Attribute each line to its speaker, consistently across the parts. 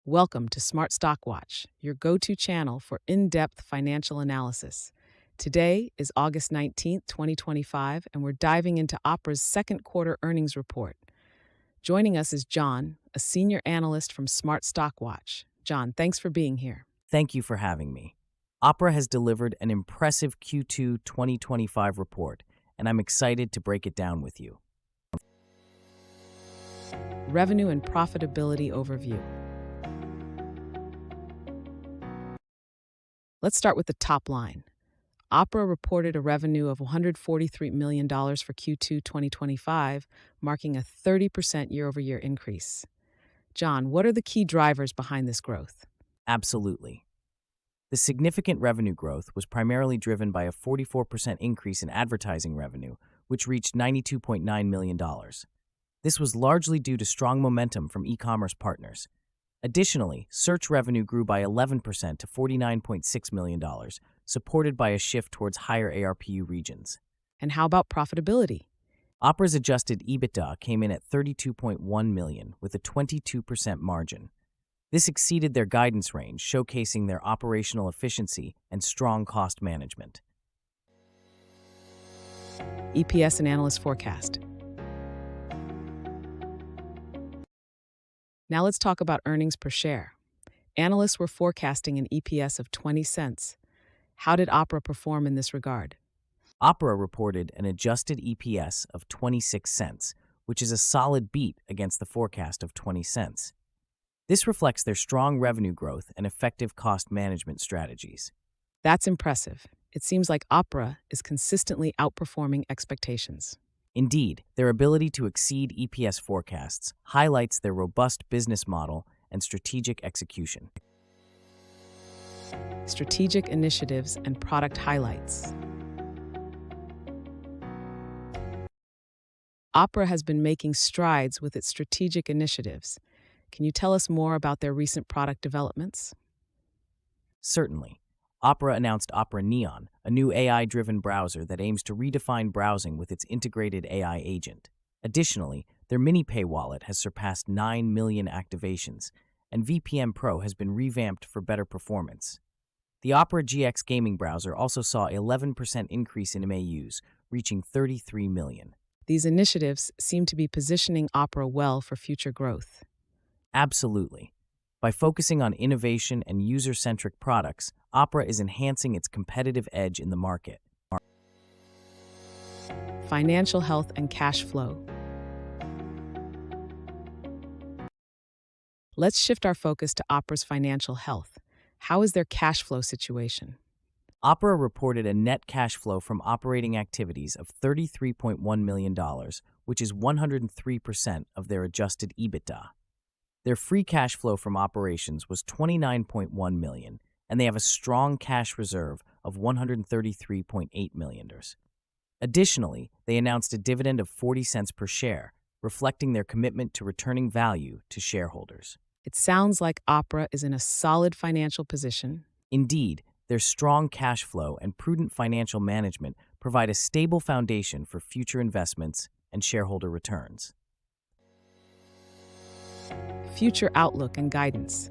Speaker 1: Welcome to Smart Stock Watch, your go-to channel for in-depth financial analysis. Today is August 19th, 2025, and we're diving into Opera's second quarter earnings report. Joining us is John, a senior analyst from Smart Stock Watch. John, thanks for being here.
Speaker 2: Thank you for having me. OPRA has delivered an impressive Q2 2025 report, and I'm excited to break it down with you.
Speaker 1: Revenue and profitability overview. Let's start with the top line. OPRA reported a revenue of $143 million for Q2 2025, marking a 30% year-over-year increase. John, what are the key drivers behind this growth?
Speaker 2: Absolutely. The significant revenue growth was primarily driven by a 44% increase in advertising revenue, which reached $92.9 million. This was largely due to strong momentum from e-commerce partners. Additionally, search revenue grew by 11% to $49.6 million, supported by a shift towards higher ARPU regions.
Speaker 1: And how about profitability?
Speaker 2: OPRA's adjusted EBITDA came in at $32.1 million with a 22% margin. This exceeded their guidance range, showcasing their operational efficiency and strong cost management.
Speaker 1: EPS and analyst forecast. Now let's talk about earnings per share. Analysts were forecasting an EPS of 20 cents. How did OPRA perform in this regard?
Speaker 2: OPRA reported an adjusted EPS of 26 cents, which is a solid beat against the forecast of 20 cents. This reflects their strong revenue growth and effective cost management strategies.
Speaker 1: That's impressive. It seems like OPRA is consistently outperforming expectations.
Speaker 2: Indeed, their ability to exceed EPS forecasts highlights their robust business model and strategic execution.
Speaker 1: Strategic initiatives and product highlights. OPRA has been making strides with its strategic initiatives. Can you tell us more about their recent product developments?
Speaker 2: Certainly. OPRA announced OPRA Neon, a new AI-driven browser that aims to redefine browsing with its integrated AI agent. Additionally, their MiniPay wallet has surpassed 9 million activations, and VPN Pro has been revamped for better performance. The OPRA GX gaming browser also saw an 11% increase in MAUs, reaching 33 million.
Speaker 1: These initiatives seem to be positioning OPRA well for future growth.
Speaker 2: Absolutely. By focusing on innovation and user-centric products, OPRA is enhancing its competitive edge in the market.
Speaker 1: Financial health and cash flow. Let's shift our focus to OPRA's financial health. How is their cash flow situation?
Speaker 2: OPRA reported a net cash flow from operating activities of $33.1 million, which is 103% of their adjusted EBITDA. Their free cash flow from operations was $29.1 million, and they have a strong cash reserve of $133.8 million. Additionally, they announced a dividend of 40 cents per share, reflecting their commitment to returning value to shareholders.
Speaker 1: It sounds like OPRA is in a solid financial position.
Speaker 2: Indeed, their strong cash flow and prudent financial management provide a stable foundation for future investments and shareholder returns.
Speaker 1: Future outlook and guidance.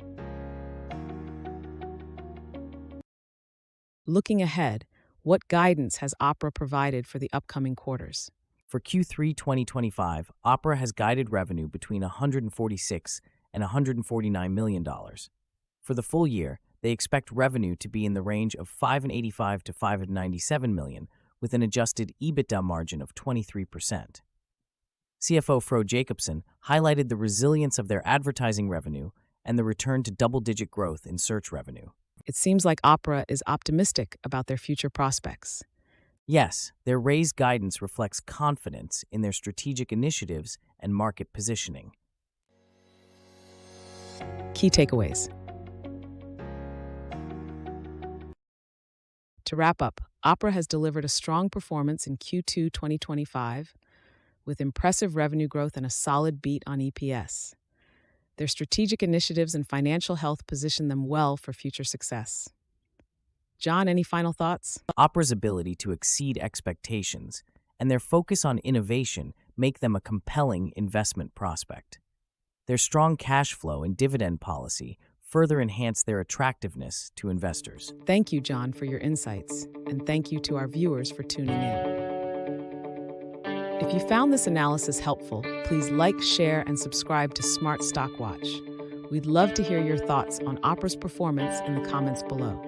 Speaker 1: Looking ahead, what guidance has OPRA provided for the upcoming quarters?
Speaker 2: For Q3 2025, OPRA has guided revenue between $146 and $149 million. For the full year, they expect revenue to be in the range of $585 to $597 million, with an adjusted EBITDA margin of 23%. CFO Fro Jacobson highlighted the resilience of their advertising revenue and the return to double-digit growth in search revenue.
Speaker 1: It seems like OPRA is optimistic about their future prospects.
Speaker 2: Yes, their raised guidance reflects confidence in their strategic initiatives and market positioning.
Speaker 1: Key takeaways. To wrap up, OPRA has delivered a strong performance in Q2 2025 with impressive revenue growth and a solid beat on EPS. Their strategic initiatives and financial health position them well for future success. John, any final thoughts?
Speaker 2: OPRA's ability to exceed expectations and their focus on innovation make them a compelling investment prospect. Their strong cash flow and dividend policy further enhance their attractiveness to investors.
Speaker 1: Thank you, John, for your insights, and thank you to our viewers for tuning in. If you found this analysis helpful, please like, share, and subscribe to Smart Stock Watch. We'd love to hear your thoughts on OPRA's performance in the comments below.